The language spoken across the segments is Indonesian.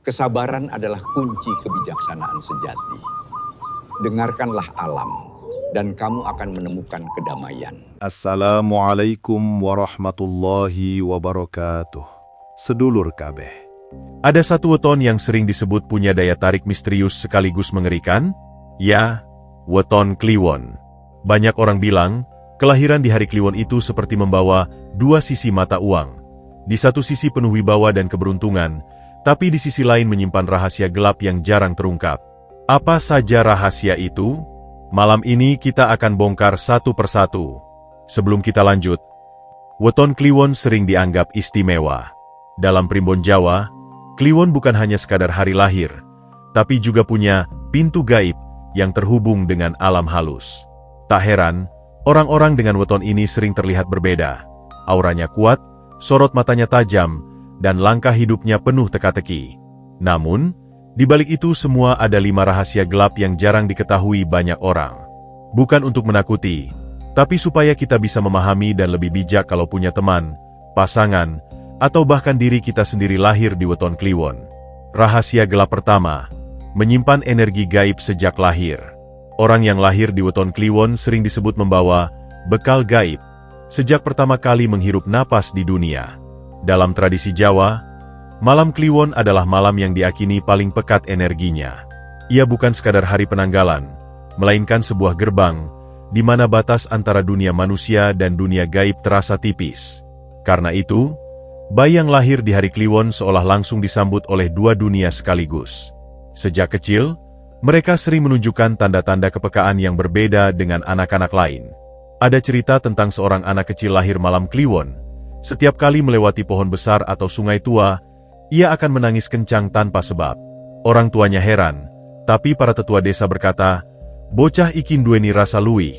Kesabaran adalah kunci kebijaksanaan sejati. Dengarkanlah alam, dan kamu akan menemukan kedamaian. Assalamualaikum warahmatullahi wabarakatuh. Sedulur kabeh. Ada satu weton yang sering disebut punya daya tarik misterius sekaligus mengerikan? Ya, weton Kliwon. Banyak orang bilang, kelahiran di hari Kliwon itu seperti membawa dua sisi mata uang. Di satu sisi penuh wibawa dan keberuntungan, tapi di sisi lain menyimpan rahasia gelap yang jarang terungkap. Apa saja rahasia itu? Malam ini kita akan bongkar satu persatu. Sebelum kita lanjut, weton Kliwon sering dianggap istimewa. Dalam primbon Jawa, Kliwon bukan hanya sekadar hari lahir, tapi juga punya pintu gaib yang terhubung dengan alam halus. Tak heran, orang-orang dengan weton ini sering terlihat berbeda. Auranya kuat, sorot matanya tajam, dan langkah hidupnya penuh teka-teki. Namun, di balik itu semua ada 5 rahasia gelap yang jarang diketahui banyak orang. Bukan untuk menakuti, tapi supaya kita bisa memahami dan lebih bijak kalau punya teman, pasangan, atau bahkan diri kita sendiri lahir di weton Kliwon. Rahasia gelap pertama, menyimpan energi gaib sejak lahir. Orang yang lahir di weton Kliwon sering disebut membawa bekal gaib sejak pertama kali menghirup napas di dunia. Dalam tradisi Jawa, malam Kliwon adalah malam yang diakini paling pekat energinya. Ia bukan sekadar hari penanggalan, melainkan sebuah gerbang, di mana batas antara dunia manusia dan dunia gaib terasa tipis. Karena itu, bayi yang lahir di hari Kliwon seolah langsung disambut oleh dua dunia sekaligus. Sejak kecil, mereka sering menunjukkan tanda-tanda kepekaan yang berbeda dengan anak-anak lain. Ada cerita tentang seorang anak kecil lahir malam Kliwon. Setiap kali melewati pohon besar atau sungai tua, ia akan menangis kencang tanpa sebab. Orang tuanya heran, tapi para tetua desa berkata, "Bocah ikin duweni rasa luwih.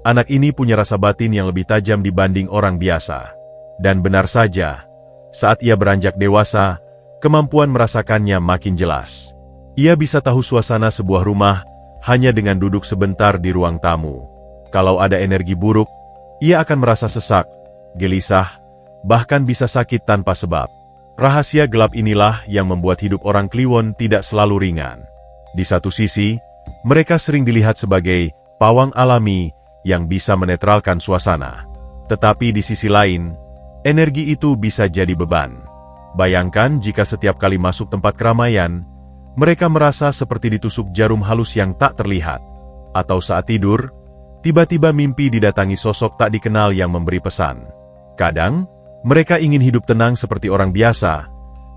Anak ini punya rasa batin yang lebih tajam dibanding orang biasa." Dan benar saja, saat ia beranjak dewasa, kemampuan merasakannya makin jelas. Ia bisa tahu suasana sebuah rumah hanya dengan duduk sebentar di ruang tamu. Kalau ada energi buruk, ia akan merasa sesak, gelisah, bahkan bisa sakit tanpa sebab. Rahasia gelap inilah yang membuat hidup orang Kliwon tidak selalu ringan. Di satu sisi, mereka sering dilihat sebagai pawang alami yang bisa menetralkan suasana. Tetapi di sisi lain, energi itu bisa jadi beban. Bayangkan jika setiap kali masuk tempat keramaian, mereka merasa seperti ditusuk jarum halus yang tak terlihat. Atau saat tidur, tiba-tiba mimpi didatangi sosok tak dikenal yang memberi pesan. Kadang, mereka ingin hidup tenang seperti orang biasa,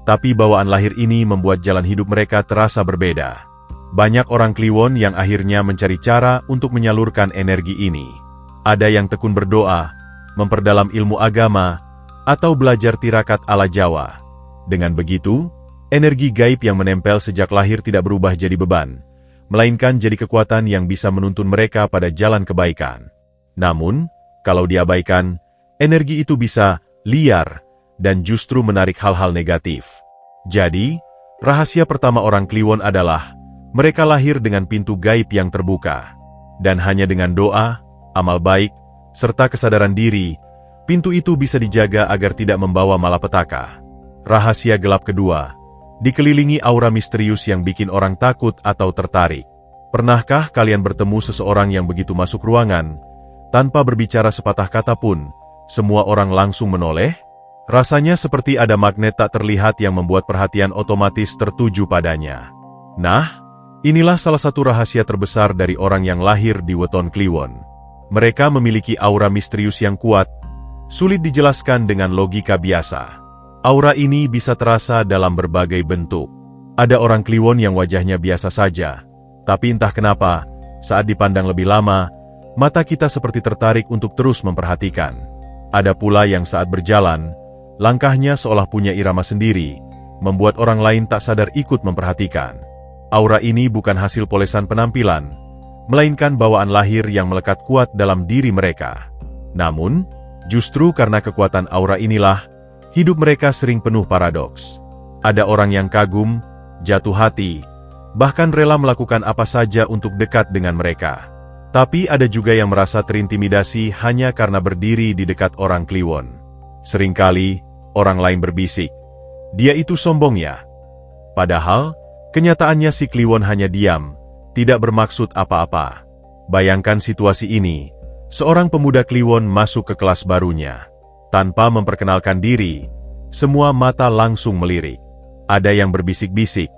tapi bawaan lahir ini membuat jalan hidup mereka terasa berbeda. Banyak orang Kliwon yang akhirnya mencari cara untuk menyalurkan energi ini. Ada yang tekun berdoa, memperdalam ilmu agama, atau belajar tirakat ala Jawa. Dengan begitu, energi gaib yang menempel sejak lahir tidak berubah jadi beban, melainkan jadi kekuatan yang bisa menuntun mereka pada jalan kebaikan. Namun, kalau diabaikan, energi itu bisa liar, dan justru menarik hal-hal negatif. Jadi, rahasia pertama orang Kliwon adalah, mereka lahir dengan pintu gaib yang terbuka. Dan hanya dengan doa, amal baik, serta kesadaran diri, pintu itu bisa dijaga agar tidak membawa malapetaka. Rahasia gelap kedua, dikelilingi aura misterius yang bikin orang takut atau tertarik. Pernahkah kalian bertemu seseorang yang begitu masuk ruangan, tanpa berbicara sepatah kata pun, semua orang langsung menoleh? Rasanya seperti ada magnet tak terlihat yang membuat perhatian otomatis tertuju padanya. Nah, inilah salah satu rahasia terbesar dari orang yang lahir di weton Kliwon. Mereka memiliki aura misterius yang kuat, sulit dijelaskan dengan logika biasa. Aura ini bisa terasa dalam berbagai bentuk. Ada orang Kliwon yang wajahnya biasa saja, tapi entah kenapa, saat dipandang lebih lama, mata kita seperti tertarik untuk terus memperhatikan. Ada pula yang saat berjalan, langkahnya seolah punya irama sendiri, membuat orang lain tak sadar ikut memperhatikan. Aura ini bukan hasil polesan penampilan, melainkan bawaan lahir yang melekat kuat dalam diri mereka. Namun, justru karena kekuatan aura inilah, hidup mereka sering penuh paradoks. Ada orang yang kagum, jatuh hati, bahkan rela melakukan apa saja untuk dekat dengan mereka. Tapi ada juga yang merasa terintimidasi hanya karena berdiri di dekat orang Kliwon. Seringkali, orang lain berbisik, "Dia itu sombong ya. Padahal, kenyataannya si Kliwon hanya diam, tidak bermaksud apa-apa. Bayangkan situasi ini, seorang pemuda Kliwon masuk ke kelas barunya. Tanpa memperkenalkan diri, semua mata langsung melirik. Ada yang berbisik-bisik,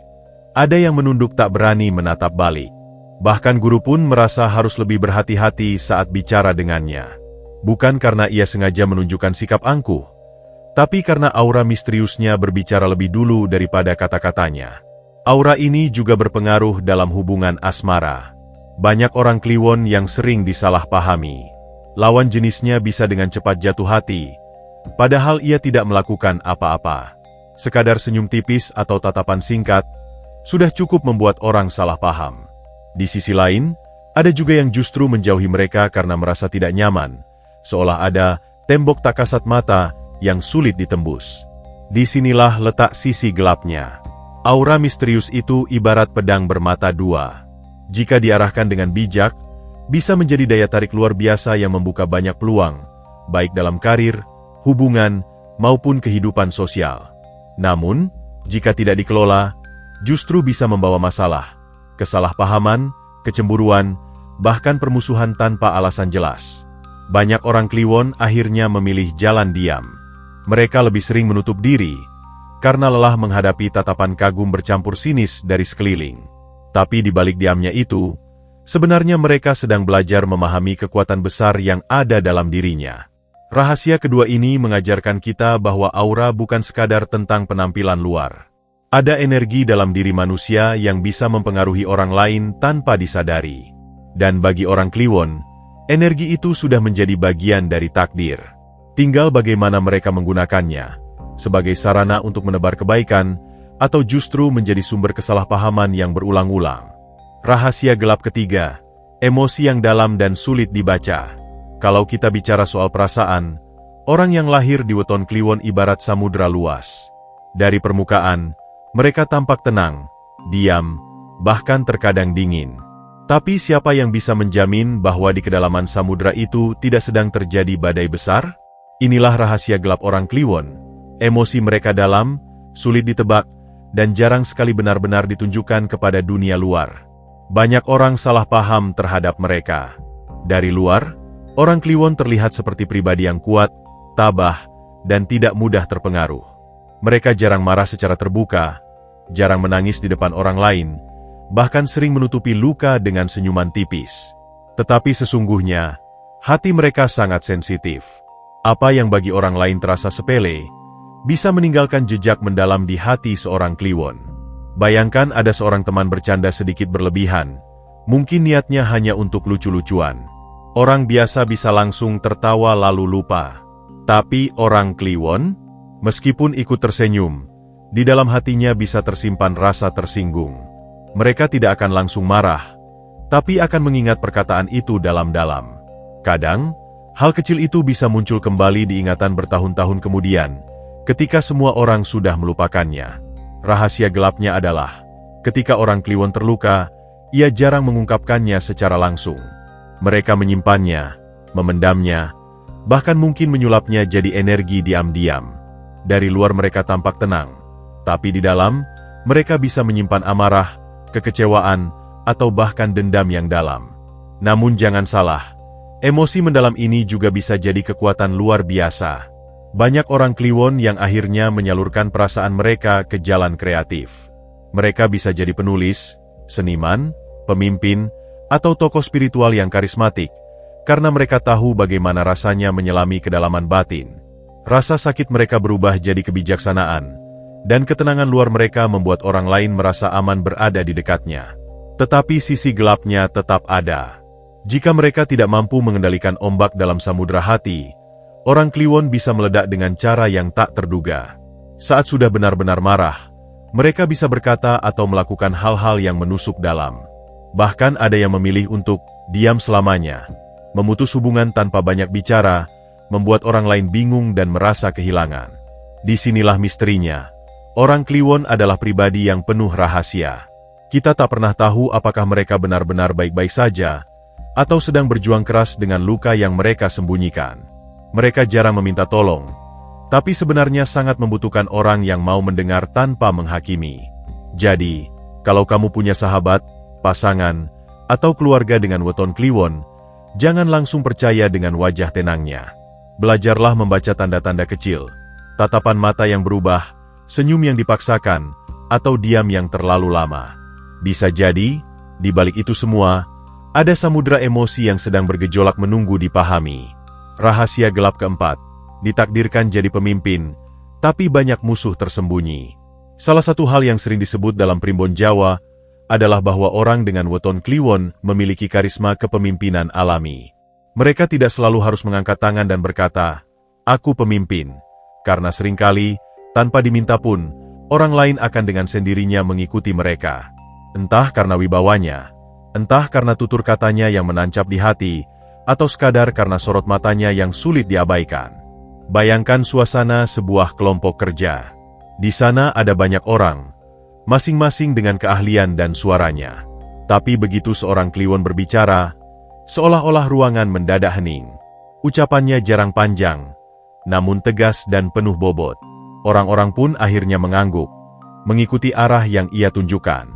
ada yang menunduk tak berani menatap balik. Bahkan guru pun merasa harus lebih berhati-hati saat bicara dengannya. Bukan karena ia sengaja menunjukkan sikap angkuh, tapi karena aura misteriusnya berbicara lebih dulu daripada kata-katanya. Aura ini juga berpengaruh dalam hubungan asmara. Banyak orang Kliwon yang sering disalahpahami. Lawan jenisnya bisa dengan cepat jatuh hati, padahal ia tidak melakukan apa-apa. Sekadar senyum tipis atau tatapan singkat, sudah cukup membuat orang salah paham. Di sisi lain, ada juga yang justru menjauhi mereka karena merasa tidak nyaman, seolah ada tembok tak kasat mata yang sulit ditembus. Disinilah letak sisi gelapnya. Aura misterius itu ibarat pedang bermata dua. Jika diarahkan dengan bijak, bisa menjadi daya tarik luar biasa yang membuka banyak peluang, baik dalam karir, hubungan, maupun kehidupan sosial. Namun, jika tidak dikelola, justru bisa membawa masalah, kesalahpahaman, kecemburuan, bahkan permusuhan tanpa alasan jelas. Banyak orang Kliwon akhirnya memilih jalan diam. Mereka lebih sering menutup diri, karena lelah menghadapi tatapan kagum bercampur sinis dari sekeliling. Tapi di balik diamnya itu, sebenarnya mereka sedang belajar memahami kekuatan besar yang ada dalam dirinya. Rahasia kedua ini mengajarkan kita bahwa aura bukan sekadar tentang penampilan luar. Ada energi dalam diri manusia yang bisa mempengaruhi orang lain tanpa disadari. Dan bagi orang Kliwon, energi itu sudah menjadi bagian dari takdir. Tinggal bagaimana mereka menggunakannya, sebagai sarana untuk menebar kebaikan, atau justru menjadi sumber kesalahpahaman yang berulang-ulang. Rahasia gelap ketiga, emosi yang dalam dan sulit dibaca. Kalau kita bicara soal perasaan, orang yang lahir di weton Kliwon ibarat samudra luas. Dari permukaan, mereka tampak tenang, diam, bahkan terkadang dingin. Tapi siapa yang bisa menjamin bahwa di kedalaman samudra itu tidak sedang terjadi badai besar? Inilah rahasia gelap orang Kliwon. Emosi mereka dalam, sulit ditebak, dan jarang sekali benar-benar ditunjukkan kepada dunia luar. Banyak orang salah paham terhadap mereka. Dari luar, orang Kliwon terlihat seperti pribadi yang kuat, tabah, dan tidak mudah terpengaruh. Mereka jarang marah secara terbuka, jarang menangis di depan orang lain, bahkan sering menutupi luka dengan senyuman tipis. Tetapi sesungguhnya, hati mereka sangat sensitif. Apa yang bagi orang lain terasa sepele, bisa meninggalkan jejak mendalam di hati seorang Kliwon. Bayangkan ada seorang teman bercanda sedikit berlebihan, mungkin niatnya hanya untuk lucu-lucuan. Orang biasa bisa langsung tertawa lalu lupa. Tapi orang Kliwon, meskipun ikut tersenyum, di dalam hatinya bisa tersimpan rasa tersinggung. Mereka tidak akan langsung marah, tapi akan mengingat perkataan itu dalam-dalam. Kadang, hal kecil itu bisa muncul kembali di ingatan bertahun-tahun kemudian, ketika semua orang sudah melupakannya. Rahasia gelapnya adalah, ketika orang Kliwon terluka, ia jarang mengungkapkannya secara langsung. Mereka menyimpannya, memendamnya, bahkan mungkin menyulapnya jadi energi diam-diam. Dari luar mereka tampak tenang, tapi di dalam, mereka bisa menyimpan amarah, kekecewaan, atau bahkan dendam yang dalam. Namun jangan salah, emosi mendalam ini juga bisa jadi kekuatan luar biasa. Banyak orang Kliwon yang akhirnya menyalurkan perasaan mereka ke jalan kreatif. Mereka bisa jadi penulis, seniman, pemimpin, atau tokoh spiritual yang karismatik, karena mereka tahu bagaimana rasanya menyelami kedalaman batin. Rasa sakit mereka berubah jadi kebijaksanaan, dan ketenangan luar mereka membuat orang lain merasa aman berada di dekatnya. Tetapi sisi gelapnya tetap ada. Jika mereka tidak mampu mengendalikan ombak dalam samudra hati, orang Kliwon bisa meledak dengan cara yang tak terduga. Saat sudah benar-benar marah, mereka bisa berkata atau melakukan hal-hal yang menusuk dalam. Bahkan ada yang memilih untuk diam selamanya, memutus hubungan tanpa banyak bicara, membuat orang lain bingung dan merasa kehilangan. Disinilah misterinya. Orang Kliwon adalah pribadi yang penuh rahasia. Kita tak pernah tahu apakah mereka benar-benar baik-baik saja, atau sedang berjuang keras dengan luka yang mereka sembunyikan. Mereka jarang meminta tolong, tapi sebenarnya sangat membutuhkan orang yang mau mendengar tanpa menghakimi. Jadi, kalau kamu punya sahabat, pasangan, atau keluarga dengan weton kliwon, jangan langsung percaya dengan wajah tenangnya. Belajarlah membaca tanda-tanda kecil, tatapan mata yang berubah, senyum yang dipaksakan, atau diam yang terlalu lama. Bisa jadi, di balik itu semua, ada samudera emosi yang sedang bergejolak menunggu dipahami. Rahasia gelap keempat, ditakdirkan jadi pemimpin, tapi banyak musuh tersembunyi. Salah satu hal yang sering disebut dalam primbon Jawa adalah bahwa orang dengan weton kliwon memiliki karisma kepemimpinan alami. Mereka tidak selalu harus mengangkat tangan dan berkata, "Aku pemimpin," karena seringkali, tanpa diminta pun, orang lain akan dengan sendirinya mengikuti mereka. Entah karena wibawanya, entah karena tutur katanya yang menancap di hati, atau sekadar karena sorot matanya yang sulit diabaikan. Bayangkan suasana sebuah kelompok kerja. Di sana ada banyak orang, masing-masing dengan keahlian dan suaranya. Tapi begitu seorang kliwon berbicara, seolah-olah ruangan mendadak hening. Ucapannya jarang panjang, namun tegas dan penuh bobot. Orang-orang pun akhirnya mengangguk, mengikuti arah yang ia tunjukkan.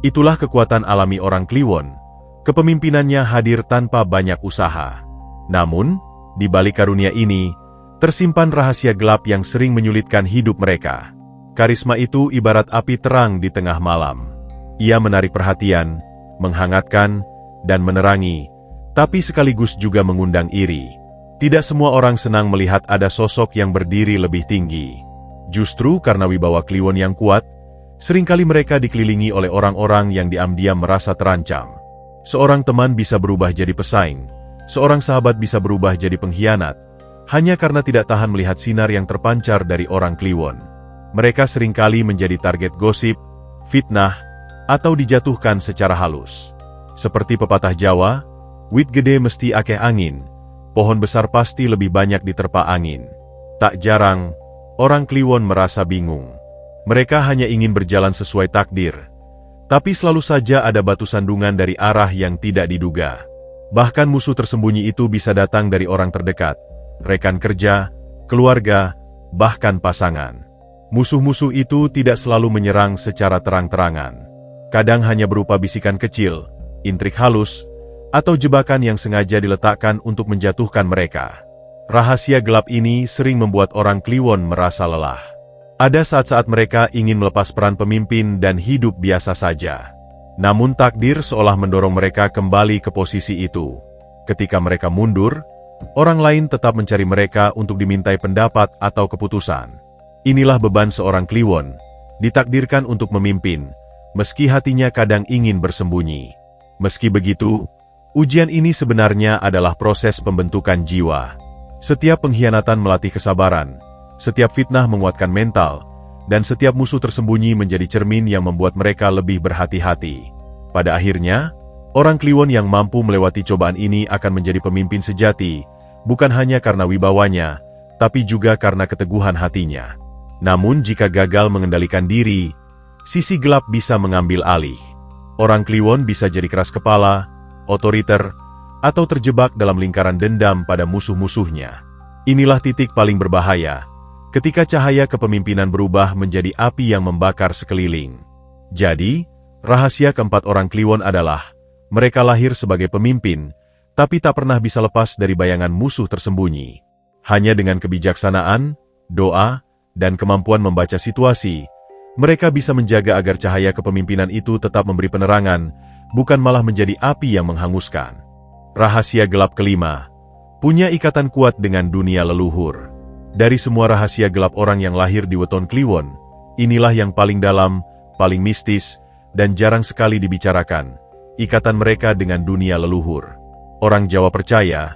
Itulah kekuatan alami orang kliwon. Kepemimpinannya hadir tanpa banyak usaha. Namun, di balik karunia ini, tersimpan rahasia gelap yang sering menyulitkan hidup mereka. Karisma itu ibarat api terang di tengah malam. Ia menarik perhatian, menghangatkan, dan menerangi, tapi sekaligus juga mengundang iri. Tidak semua orang senang melihat ada sosok yang berdiri lebih tinggi. Justru karena wibawa kliwon yang kuat, seringkali mereka dikelilingi oleh orang-orang yang diam-diam merasa terancam. Seorang teman bisa berubah jadi pesaing, seorang sahabat bisa berubah jadi pengkhianat, hanya karena tidak tahan melihat sinar yang terpancar dari orang kliwon. Mereka seringkali menjadi target gosip, fitnah, atau dijatuhkan secara halus. Seperti pepatah Jawa, "Wit gede mesti akeh angin, pohon besar pasti lebih banyak diterpa angin." Tak jarang, orang kliwon merasa bingung. Mereka hanya ingin berjalan sesuai takdir, tapi selalu saja ada batu sandungan dari arah yang tidak diduga. Bahkan musuh tersembunyi itu bisa datang dari orang terdekat, rekan kerja, keluarga, bahkan pasangan. Musuh-musuh itu tidak selalu menyerang secara terang-terangan. Kadang hanya berupa bisikan kecil, intrik halus, atau jebakan yang sengaja diletakkan untuk menjatuhkan mereka. Rahasia gelap ini sering membuat orang kliwon merasa lelah. Ada saat-saat mereka ingin melepas peran pemimpin dan hidup biasa saja. Namun takdir seolah mendorong mereka kembali ke posisi itu. Ketika mereka mundur, orang lain tetap mencari mereka untuk dimintai pendapat atau keputusan. Inilah beban seorang kliwon, ditakdirkan untuk memimpin, meski hatinya kadang ingin bersembunyi. Meski begitu, ujian ini sebenarnya adalah proses pembentukan jiwa. Setiap pengkhianatan melatih kesabaran, setiap fitnah menguatkan mental, dan setiap musuh tersembunyi menjadi cermin yang membuat mereka lebih berhati-hati. Pada akhirnya, orang kliwon yang mampu melewati cobaan ini akan menjadi pemimpin sejati, bukan hanya karena wibawanya, tapi juga karena keteguhan hatinya. Namun jika gagal mengendalikan diri, sisi gelap bisa mengambil alih. Orang kliwon bisa jadi keras kepala, otoriter, atau terjebak dalam lingkaran dendam pada musuh-musuhnya. Inilah titik paling berbahaya, ketika cahaya kepemimpinan berubah menjadi api yang membakar sekeliling. Jadi, rahasia keempat orang kliwon adalah, mereka lahir sebagai pemimpin, tapi tak pernah bisa lepas dari bayangan musuh tersembunyi. Hanya dengan kebijaksanaan, doa, dan kemampuan membaca situasi, mereka bisa menjaga agar cahaya kepemimpinan itu tetap memberi penerangan, bukan malah menjadi api yang menghanguskan. Rahasia gelap kelima, punya ikatan kuat dengan dunia leluhur. Dari semua rahasia gelap orang yang lahir di weton kliwon, inilah yang paling dalam, paling mistis, dan jarang sekali dibicarakan, ikatan mereka dengan dunia leluhur. Orang Jawa percaya,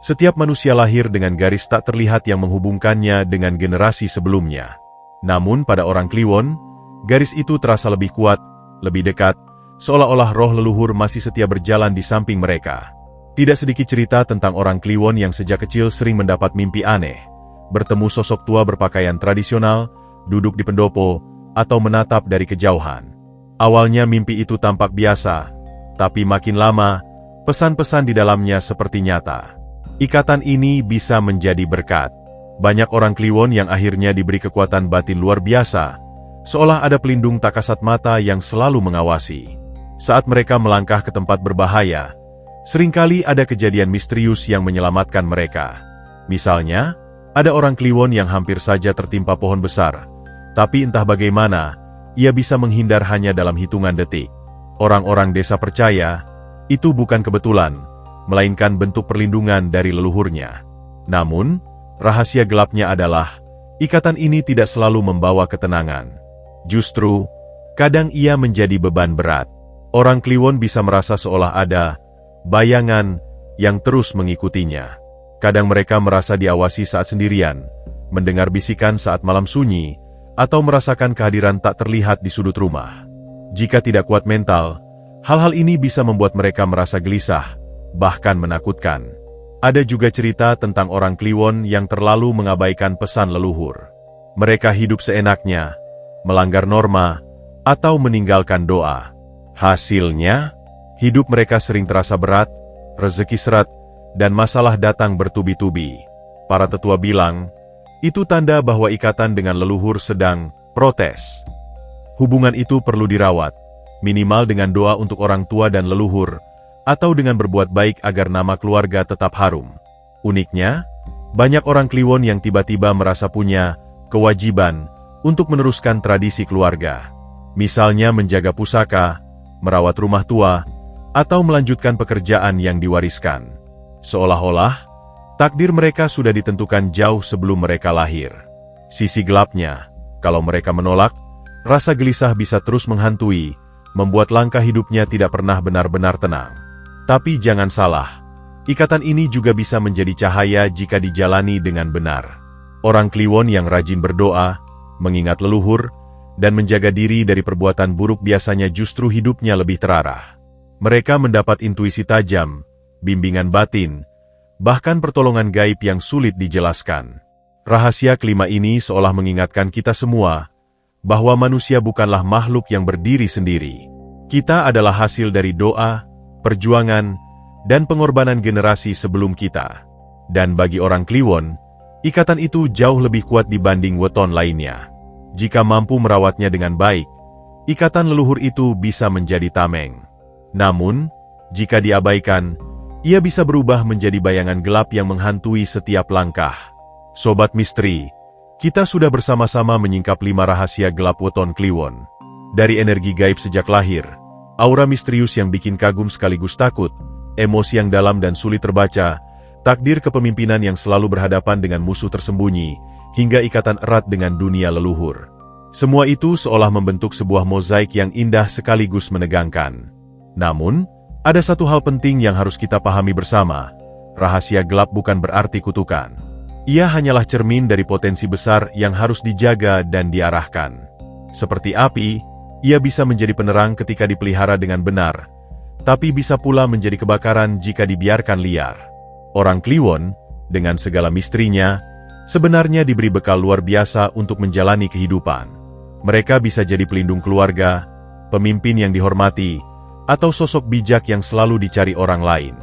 setiap manusia lahir dengan garis tak terlihat yang menghubungkannya dengan generasi sebelumnya. Namun pada orang kliwon, garis itu terasa lebih kuat, lebih dekat, seolah-olah roh leluhur masih setia berjalan di samping mereka. Tidak sedikit cerita tentang orang kliwon yang sejak kecil sering mendapat mimpi aneh, bertemu sosok tua berpakaian tradisional, duduk di pendopo, atau menatap dari kejauhan. Awalnya mimpi itu tampak biasa, tapi makin lama, pesan-pesan di dalamnya seperti nyata. Ikatan ini bisa menjadi berkat. Banyak orang kliwon yang akhirnya diberi kekuatan batin luar biasa, seolah ada pelindung tak kasat mata yang selalu mengawasi. Saat mereka melangkah ke tempat berbahaya, seringkali ada kejadian misterius yang menyelamatkan mereka. Misalnya, ada orang Kliwon yang hampir saja tertimpa pohon besar, tapi entah bagaimana, ia bisa menghindar hanya dalam hitungan detik. Orang-orang desa percaya, itu bukan kebetulan, melainkan bentuk perlindungan dari leluhurnya. Namun, rahasia gelapnya adalah, ikatan ini tidak selalu membawa ketenangan. Justru, kadang ia menjadi beban berat. Orang Kliwon bisa merasa seolah ada bayangan yang terus mengikutinya. Kadang mereka merasa diawasi saat sendirian, mendengar bisikan saat malam sunyi, atau merasakan kehadiran tak terlihat di sudut rumah. Jika tidak kuat mental, hal-hal ini bisa membuat mereka merasa gelisah, bahkan menakutkan. Ada juga cerita tentang orang Kliwon yang terlalu mengabaikan pesan leluhur. Mereka hidup seenaknya, melanggar norma, atau meninggalkan doa. Hasilnya, hidup mereka sering terasa berat, rezeki seret, dan masalah datang bertubi-tubi. Para tetua bilang, itu tanda bahwa ikatan dengan leluhur sedang protes. Hubungan itu perlu dirawat, minimal dengan doa untuk orang tua dan leluhur, atau dengan berbuat baik agar nama keluarga tetap harum. Uniknya, banyak orang Kliwon yang tiba-tiba merasa punya kewajiban untuk meneruskan tradisi keluarga. Misalnya menjaga pusaka, merawat rumah tua, atau melanjutkan pekerjaan yang diwariskan. Seolah-olah, takdir mereka sudah ditentukan jauh sebelum mereka lahir. Sisi gelapnya, kalau mereka menolak, rasa gelisah bisa terus menghantui, membuat langkah hidupnya tidak pernah benar-benar tenang. Tapi jangan salah, ikatan ini juga bisa menjadi cahaya jika dijalani dengan benar. Orang Kliwon yang rajin berdoa, mengingat leluhur, dan menjaga diri dari perbuatan buruk biasanya justru hidupnya lebih terarah. Mereka mendapat intuisi tajam, bimbingan batin, bahkan pertolongan gaib yang sulit dijelaskan. Rahasia kelima ini seolah mengingatkan kita semua, bahwa manusia bukanlah makhluk yang berdiri sendiri. Kita adalah hasil dari doa, perjuangan, dan pengorbanan generasi sebelum kita. Dan bagi orang Kliwon, ikatan itu jauh lebih kuat dibanding weton lainnya. Jika mampu merawatnya dengan baik, ikatan leluhur itu bisa menjadi tameng. Namun, jika diabaikan, ia bisa berubah menjadi bayangan gelap yang menghantui setiap langkah. Sobat Misteri, kita sudah bersama-sama menyingkap 5 rahasia gelap weton Kliwon. Dari energi gaib sejak lahir, aura misterius yang bikin kagum sekaligus takut, emosi yang dalam dan sulit terbaca, takdir kepemimpinan yang selalu berhadapan dengan musuh tersembunyi, hingga ikatan erat dengan dunia leluhur. Semua itu seolah membentuk sebuah mozaik yang indah sekaligus menegangkan. Namun, ada satu hal penting yang harus kita pahami bersama. Rahasia gelap bukan berarti kutukan. Ia hanyalah cermin dari potensi besar yang harus dijaga dan diarahkan. Seperti api, ia bisa menjadi penerang ketika dipelihara dengan benar, tapi bisa pula menjadi kebakaran jika dibiarkan liar. Orang Kliwon, dengan segala misterinya, sebenarnya diberi bekal luar biasa untuk menjalani kehidupan. Mereka bisa jadi pelindung keluarga, pemimpin yang dihormati, atau sosok bijak yang selalu dicari orang lain.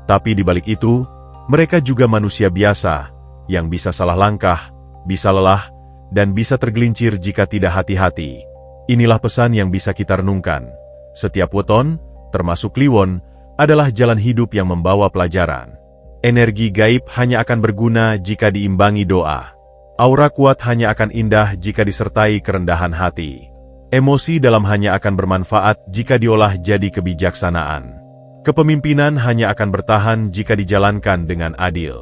Tapi di balik itu, mereka juga manusia biasa, yang bisa salah langkah, bisa lelah, dan bisa tergelincir jika tidak hati-hati. Inilah pesan yang bisa kita renungkan. Setiap weton, termasuk Kliwon, adalah jalan hidup yang membawa pelajaran. Energi gaib hanya akan berguna jika diimbangi doa. Aura kuat hanya akan indah jika disertai kerendahan hati. Emosi dalam hanya akan bermanfaat jika diolah jadi kebijaksanaan. Kepemimpinan hanya akan bertahan jika dijalankan dengan adil.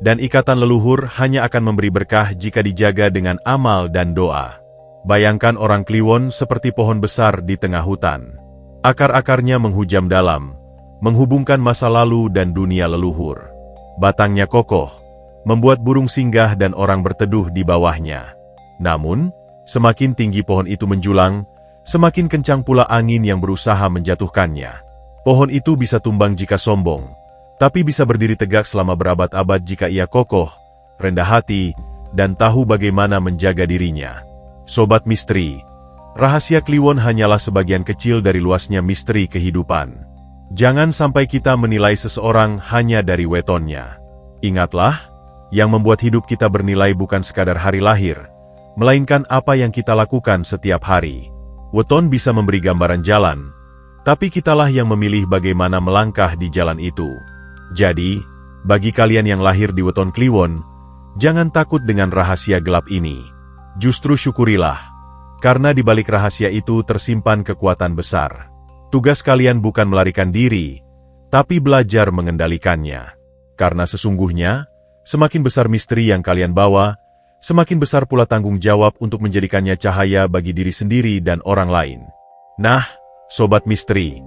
Dan ikatan leluhur hanya akan memberi berkah jika dijaga dengan amal dan doa. Bayangkan orang Kliwon seperti pohon besar di tengah hutan. Akar-akarnya menghujam dalam, menghubungkan masa lalu dan dunia leluhur. Batangnya kokoh, membuat burung singgah dan orang berteduh di bawahnya. Namun, semakin tinggi pohon itu menjulang, semakin kencang pula angin yang berusaha menjatuhkannya. Pohon itu bisa tumbang jika sombong, tapi bisa berdiri tegak selama berabad-abad jika ia kokoh, rendah hati, dan tahu bagaimana menjaga dirinya. Sobat Misteri, rahasia Kliwon hanyalah sebagian kecil dari luasnya misteri kehidupan. Jangan sampai kita menilai seseorang hanya dari wetonnya. Ingatlah, yang membuat hidup kita bernilai bukan sekadar hari lahir, melainkan apa yang kita lakukan setiap hari. Weton bisa memberi gambaran jalan, tapi kitalah yang memilih bagaimana melangkah di jalan itu. Jadi, bagi kalian yang lahir di Weton Kliwon, jangan takut dengan rahasia gelap ini. Justru syukurilah, karena di balik rahasia itu tersimpan kekuatan besar. Tugas kalian bukan melarikan diri, tapi belajar mengendalikannya. Karena sesungguhnya, semakin besar misteri yang kalian bawa, semakin besar pula tanggung jawab untuk menjadikannya cahaya bagi diri sendiri dan orang lain. Nah, Sobat Misteri,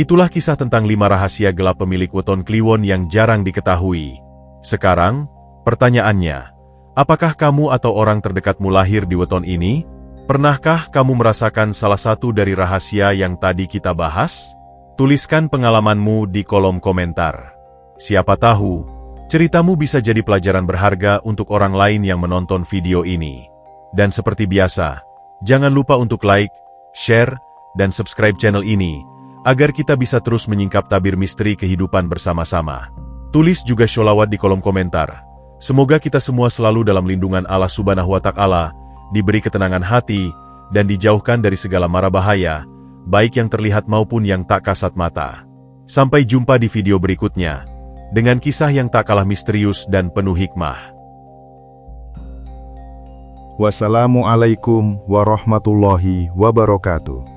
itulah kisah tentang 5 rahasia gelap pemilik Weton Kliwon yang jarang diketahui. Sekarang, pertanyaannya, apakah kamu atau orang terdekatmu lahir di weton ini? Pernahkah kamu merasakan salah satu dari rahasia yang tadi kita bahas? Tuliskan pengalamanmu di kolom komentar. Siapa tahu, ceritamu bisa jadi pelajaran berharga untuk orang lain yang menonton video ini. Dan seperti biasa, jangan lupa untuk like, share, dan subscribe channel ini, agar kita bisa terus menyingkap tabir misteri kehidupan bersama-sama. Tulis juga sholawat di kolom komentar. Semoga kita semua selalu dalam lindungan Allah Subhanahu wa Ta'ala, diberi ketenangan hati, dan dijauhkan dari segala mara bahaya, baik yang terlihat maupun yang tak kasat mata. Sampai jumpa di video berikutnya, dengan kisah yang tak kalah misterius dan penuh hikmah. Wassalamualaikum warahmatullahi wabarakatuh.